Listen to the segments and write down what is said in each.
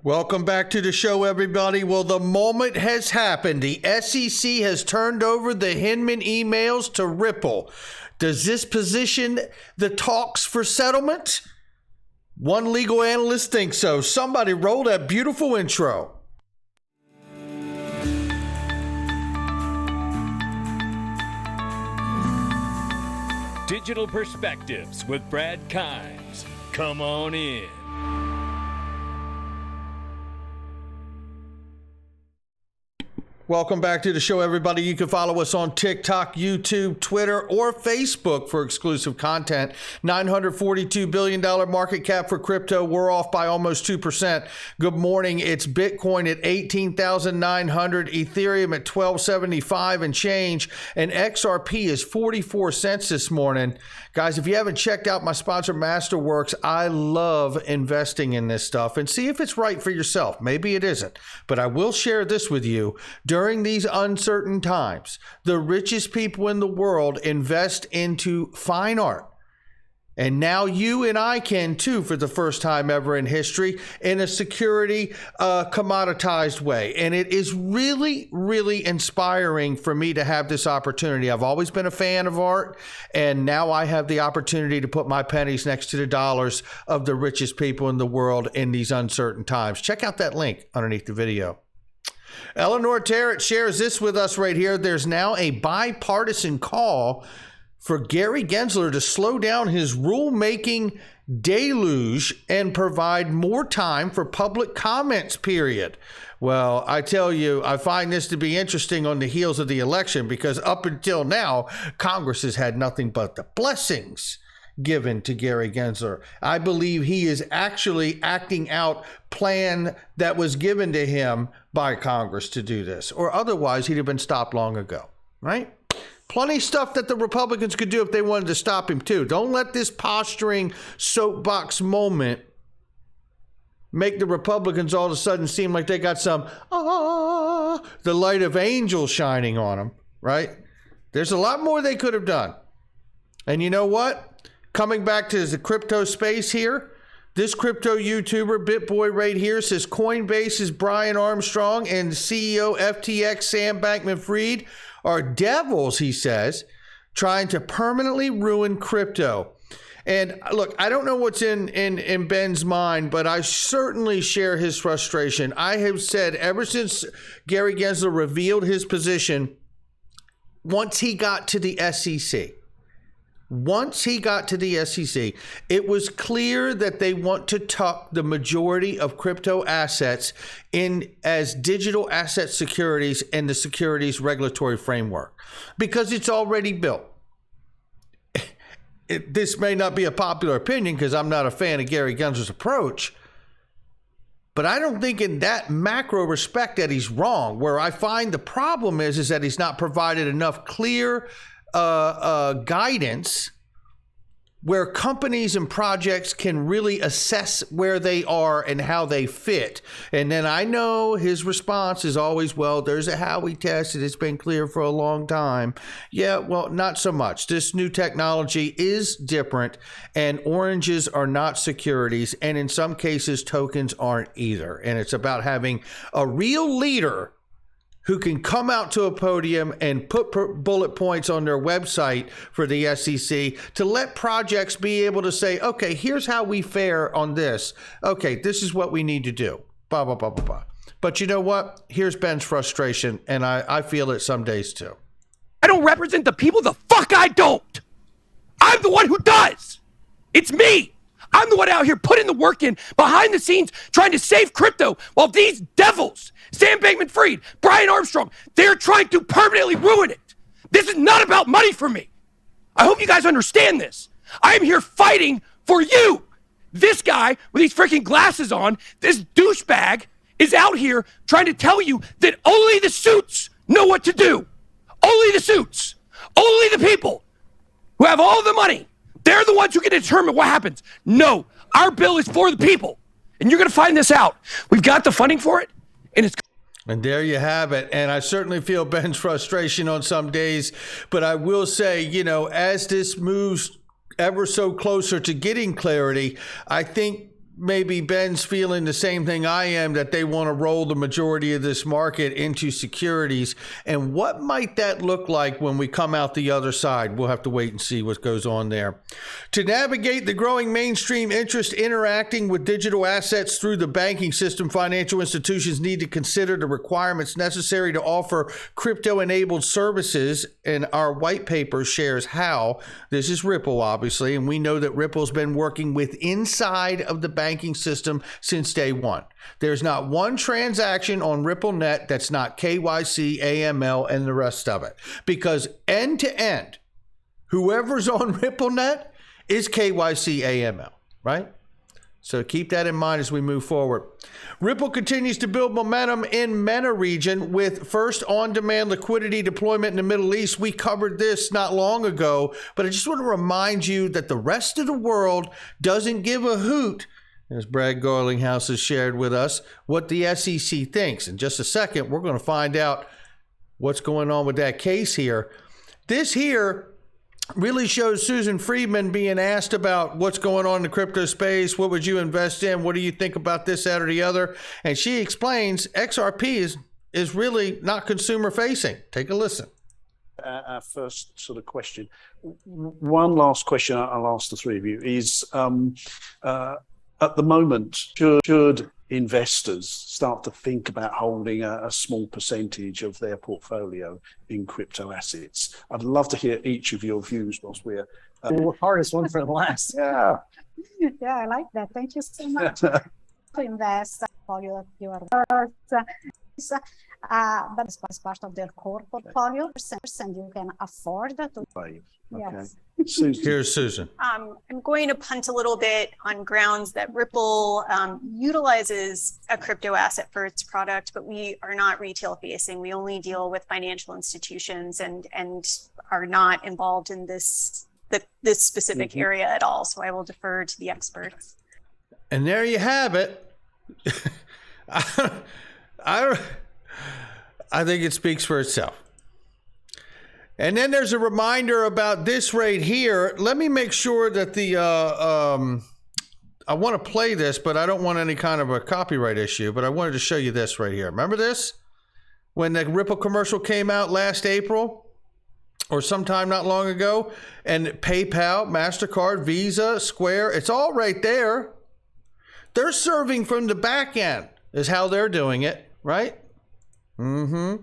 Welcome back to the show, everybody. Well, the moment has happened. The SEC has turned over the Hinman emails to Ripple. Does this position the talks for settlement? One legal analyst thinks so. Somebody roll that beautiful intro. Digital Perspectives with Brad Kimes. Come on in. Welcome back to the show, everybody. You can follow us on TikTok, YouTube, Twitter, or Facebook for exclusive content. $942 billion market cap for crypto. We're off by almost 2%. Good morning. It's Bitcoin at 18,900, Ethereum at 1275 and change, and XRP is 44 cents this morning. Guys, if you haven't checked out my sponsor, Masterworks, I love investing in this stuff and see if it's right for yourself. Maybe it isn't, but I will share this with you. During these uncertain times, the richest people in the world invest into fine art. And now you and I can too, for the first time ever in history, in a security commoditized way. And it is really, really inspiring for me to have this opportunity. I've always been a fan of art, and now I have the opportunity to put my pennies next to the dollars of the richest people in the world in these uncertain times. Check out that link underneath the video. Eleanor Tarrant shares this with us right here. There's now a bipartisan call for Gary Gensler to slow down his rulemaking deluge and provide more time for public comments, period. Well, I tell you, I find this to be interesting on the heels of the election, because up until now, Congress has had nothing but the blessings given to Gary Gensler. I believe he is actually acting out plan that was given to him by Congress to do this, or otherwise he'd have been stopped long ago, right? Plenty of stuff that the Republicans could do if they wanted to stop him too. Don't let this posturing soapbox moment make the Republicans all of a sudden seem like they got some, the light of angels shining on them, right? There's a lot more they could have done. And you know what? Coming back to the crypto space here, this crypto YouTuber, BitBoy right here, says Coinbase's Brian Armstrong and CEO FTX Sam Bankman-Fried are devils, he says, trying to permanently ruin crypto. And look, I don't know what's in Ben's mind, but I certainly share his frustration. I have said ever since Gary Gensler revealed his position, once he got to the SEC, it was clear that they want to tuck the majority of crypto assets in as digital asset securities in the securities regulatory framework, because it's already built. This may not be a popular opinion because I'm not a fan of Gary Gensler's approach, but I don't think in that macro respect that he's wrong. Where I find the problem is that he's not provided enough clear guidance where companies and projects can really assess where they are and how they fit. And then I know his response is always, well, there's a Howey test and it's been clear for a long time. Yeah, well, not so much. This new technology is different, and oranges are not securities, and in some cases tokens aren't either. And it's about having a real leader who can come out to a podium and put bullet points on their website for the SEC to let projects be able to say, okay, here's how we fare on this. Okay, this is what we need to do. Blah, blah, blah, blah, blah. But you know what? Here's Ben's frustration, and I feel it some days too. I don't represent the people. The fuck I don't. I'm the one who does. It's me. I'm the one out here putting the work in behind the scenes trying to save crypto, while these devils, Sam Bankman-Fried, Brian Armstrong, they're trying to permanently ruin it. This is not about money for me. I hope you guys understand this. I am here fighting for you. This guy with these freaking glasses on, this douchebag, is out here trying to tell you that only the suits know what to do. Only the suits. Only the people who have all the money. They're the ones who can determine what happens. No, our bill is for the people. And you're going to find this out. We've got the funding for it. And there you have it. And I certainly feel Ben's frustration on some days. But I will say, you know, as this moves ever so closer to getting clarity, I think maybe Ben's feeling the same thing I am, that they want to roll the majority of this market into securities. And what might that look like when we come out the other side? We'll have to wait and see what goes on there. To navigate the growing mainstream interest interacting with digital assets through the banking system, financial institutions need to consider the requirements necessary to offer crypto-enabled services. And our white paper shares how. This is Ripple, obviously, and we know that Ripple's been working with inside of the banking system since day one. There's not one transaction on RippleNet that's not KYC, AML, and the rest of it. Because end to end, whoever's on RippleNet is KYC, AML, right? So keep that in mind as we move forward. Ripple continues to build momentum in MENA region with first on-demand liquidity deployment in the Middle East. We covered this not long ago, but I just want to remind you that the rest of the world doesn't give a hoot, as Brad Garlinghouse has shared with us, what the SEC thinks. In just a second, we're going to find out what's going on with that case here. This here really shows Susan Friedman being asked about what's going on in the crypto space. What would you invest in? What do you think about this, that, or the other? And she explains XRP is really not consumer facing. Take a listen. Our first sort of question. One last question I'll ask the three of you is, at the moment, should investors start to think about holding a small percentage of their portfolio in crypto assets? I'd love to hear each of your views whilst we're... hardest one for the last. Yeah. Yeah, I like that. Thank you so much. To invest for your worth, but as part of their core portfolio, and you can afford to. Okay. Yes. Susan. Here's Susan. I'm going to punt a little bit on grounds that Ripple utilizes a crypto asset for its product, but we are not retail facing. We only deal with financial institutions and are not involved in this specific area at all. So I will defer to the experts. And there you have it. I think it speaks for itself. And then there's a reminder about this right here. Let me make sure that I want to play this, but I don't want any kind of a copyright issue, but I wanted to show you this right here. Remember this? When the Ripple commercial came out last April or sometime not long ago, and PayPal, MasterCard, Visa, Square, it's all right there. They're serving from the back end is how they're doing it, right? Mm-hmm.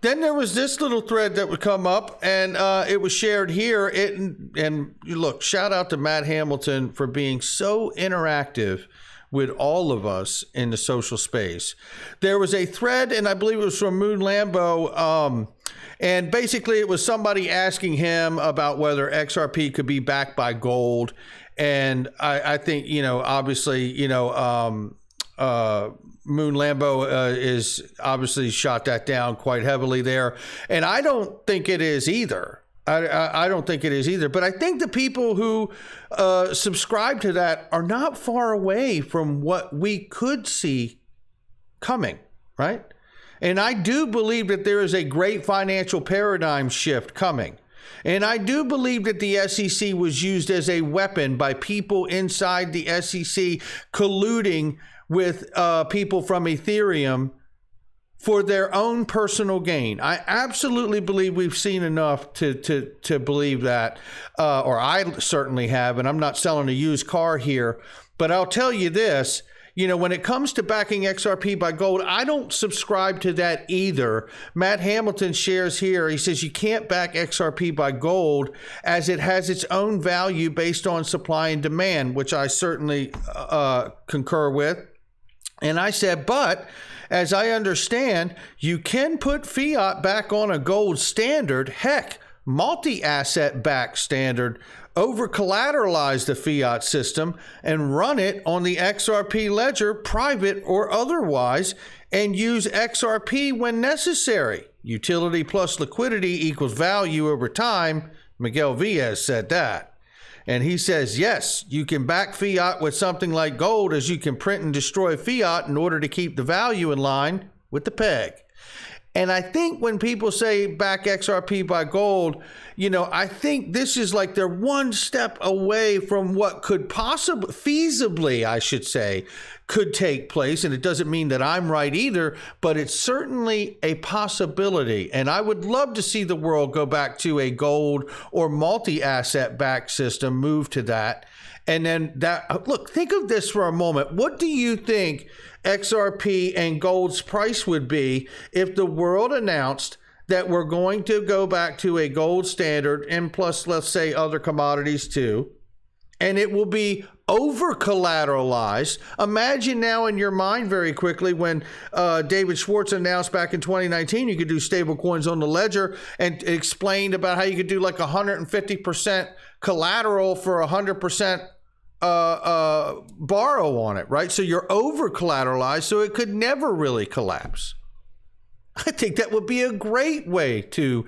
Then there was this little thread that would come up, and it was shared here. And look, shout out to Matt Hamilton for being so interactive with all of us in the social space. There was a thread, and I believe it was from Moon Lambo, and basically it was somebody asking him about whether XRP could be backed by gold. And I think, obviously, Moon Lambo is obviously shot that down quite heavily there. And I don't think it is either. I don't think it is either. But I think the people who subscribe to that are not far away from what we could see coming, right? And I do believe that there is a great financial paradigm shift coming. And I do believe that the SEC was used as a weapon by people inside the SEC colluding with people from Ethereum for their own personal gain. I absolutely believe we've seen enough to believe that, or I certainly have, and I'm not selling a used car here, but I'll tell you this, when it comes to backing XRP by gold, I don't subscribe to that either. Matt Hamilton shares here, he says you can't back XRP by gold as it has its own value based on supply and demand, which I certainly concur with. And I said, but as I understand, you can put fiat back on a gold standard, heck, multi-asset backed standard, over collateralize the fiat system and run it on the XRP ledger, private or otherwise, and use XRP when necessary. Utility plus liquidity equals value over time. Miguel Villas said that. And he says, yes, you can back fiat with something like gold, as you can print and destroy fiat in order to keep the value in line with the peg. And I think when people say back XRP by gold, I think this is like they're one step away from what could possibly, feasibly, I should say, could take place. And it doesn't mean that I'm right either, but it's certainly a possibility. And I would love to see the world go back to a gold or multi-asset backed system, move to that. And then look, think of this for a moment. What do you think XRP and gold's price would be if the world announced that we're going to go back to a gold standard, and plus, let's say, other commodities too, and it will be over collateralized? Imagine now in your mind very quickly when David Schwartz announced back in 2019 you could do stable coins on the ledger, and explained about how you could do like 150% collateral for 100% borrow on it, right? So you're over collateralized, so it could never really collapse. I think that would be a great way to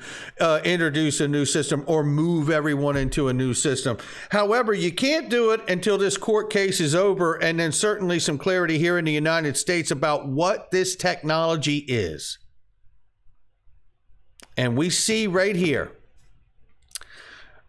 introduce a new system or move everyone into a new system. However, you can't do it until this court case is over, and then certainly some clarity here in the United States about what this technology is. And we see right here,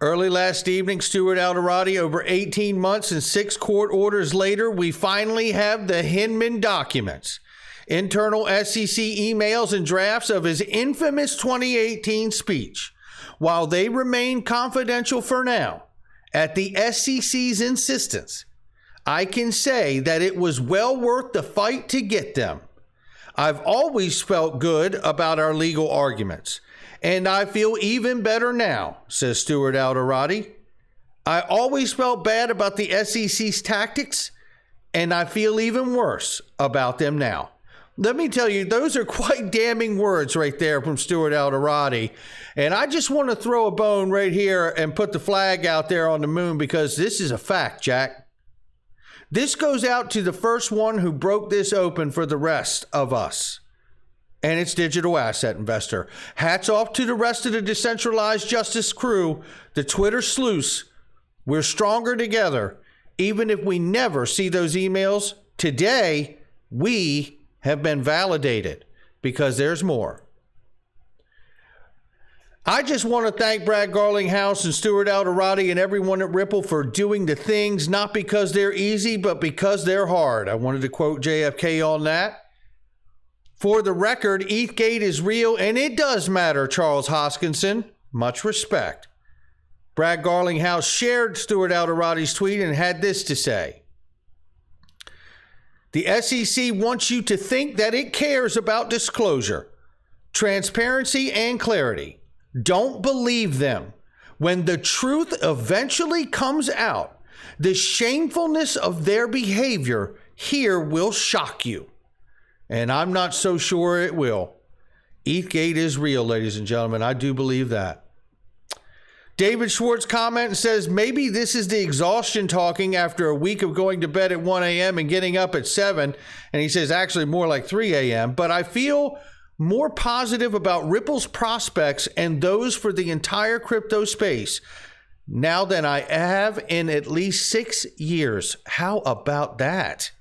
early last evening, Stuart Alderati, over 18 months and 6 court orders later, we finally have the Hinman documents, internal SEC emails and drafts of his infamous 2018 speech. While they remain confidential for now, at the SEC's insistence, I can say that it was well worth the fight to get them. I've always felt good about our legal arguments, and I feel even better now, says Stuart Alderati. I always felt bad about the SEC's tactics, and I feel even worse about them now. Let me tell you, those are quite damning words right there from Stuart Alderati. And I just want to throw a bone right here and put the flag out there on the moon, because this is a fact, Jack. This goes out to the first one who broke this open for the rest of us. And it's Digital Asset Investor. Hats off to the rest of the decentralized justice crew, the Twitter sleuths. We're stronger together. Even if we never see those emails, today we have been validated, because there's more. I just want to thank Brad Garlinghouse and Stuart Alderati and everyone at Ripple for doing the things, not because they're easy, but because they're hard. I wanted to quote JFK on that. For the record, ETHgate is real, and it does matter, Charles Hoskinson. Much respect. Brad Garlinghouse shared Stuart Alderati's tweet and had this to say. The SEC wants you to think that it cares about disclosure, transparency, and clarity. Don't believe them. When the truth eventually comes out, the shamefulness of their behavior here will shock you. And I'm not so sure it will. ETHgate is real, ladies and gentlemen. I do believe that. David Schwartz comments and says, maybe this is the exhaustion talking after a week of going to bed at 1 a.m. and getting up at 7. And he says actually more like 3 a.m. But I feel more positive about Ripple's prospects and those for the entire crypto space now than I have in at least 6 years. How about that?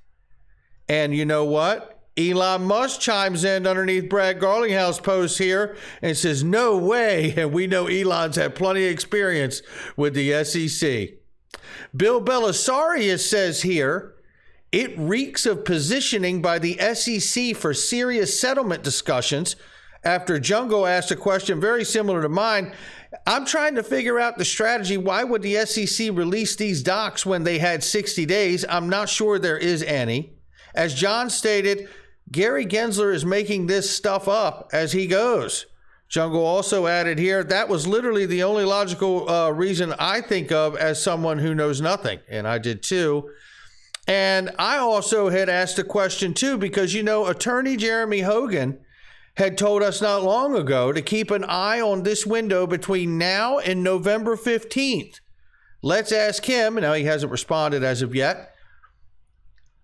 And you know what? Elon Musk chimes in underneath Brad Garlinghouse post here and says, no way. And we know Elon's had plenty of experience with the SEC. Bill Belisarius says here, it reeks of positioning by the SEC for serious settlement discussions. After Jungo asked a question very similar to mine, I'm trying to figure out the strategy. Why would the SEC release these docs when they had 60 days? I'm not sure there is any. As John stated, Gary Gensler is making this stuff up as he goes. Jungle also added here, that was literally the only logical reason I think of as someone who knows nothing. And I did too. And I also had asked a question too, because, you know, attorney Jeremy Hogan had told us not long ago to keep an eye on this window between now and November 15th. Let's ask him. Now, he hasn't responded as of yet.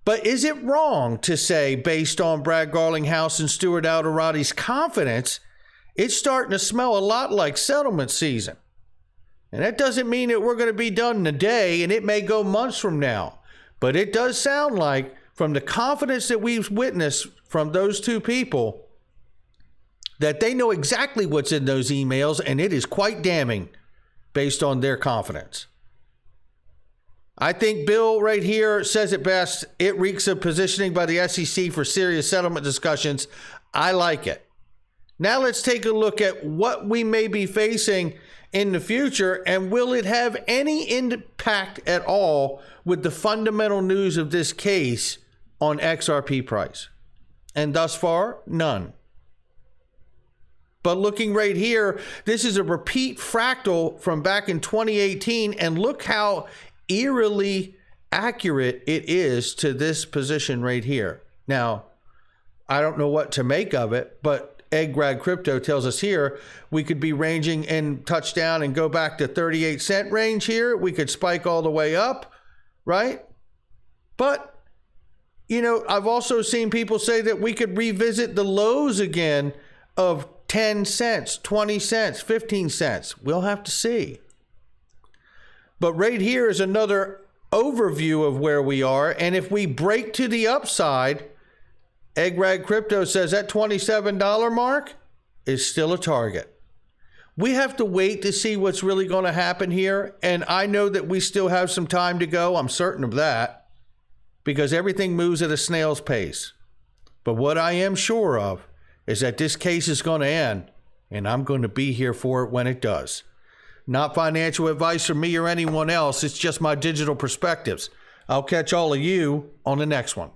But is it wrong to say, based on Brad Garlinghouse and Stuart Alderati's confidence, it's starting to smell a lot like settlement season? And that doesn't mean that we're going to be done in a day, and it may go months from now. But it does sound like, from the confidence that we've witnessed from those two people, that they know exactly what's in those emails, and it is quite damning based on their confidence. I think Bill right here says it best. It reeks of positioning by the SEC for serious settlement discussions. I like it. Now let's take a look at what we may be facing in the future, and will it have any impact at all with the fundamental news of this case on XRP price? And thus far, none. But looking right here, this is a repeat fractal from back in 2018, and look how eerily accurate it is to this position right here. Now, I don't know what to make of it, but Eggrad Crypto tells us here we could be ranging and touch down and go back to 38-cent range here. We could spike all the way up, right? But, you know, I've also seen people say that we could revisit the lows again of 10 cents, 20 cents, 15 cents. We'll have to see. But right here is another overview of where we are. And if we break to the upside, Eggrad Crypto says that $27 mark is still a target. We have to wait to see what's really going to happen here. And I know that we still have some time to go. I'm certain of that because everything moves at a snail's pace. But what I am sure of is that this case is going to end, and I'm going to be here for it when it does. Not financial advice from me or anyone else. It's just my digital perspectives. I'll catch all of you on the next one.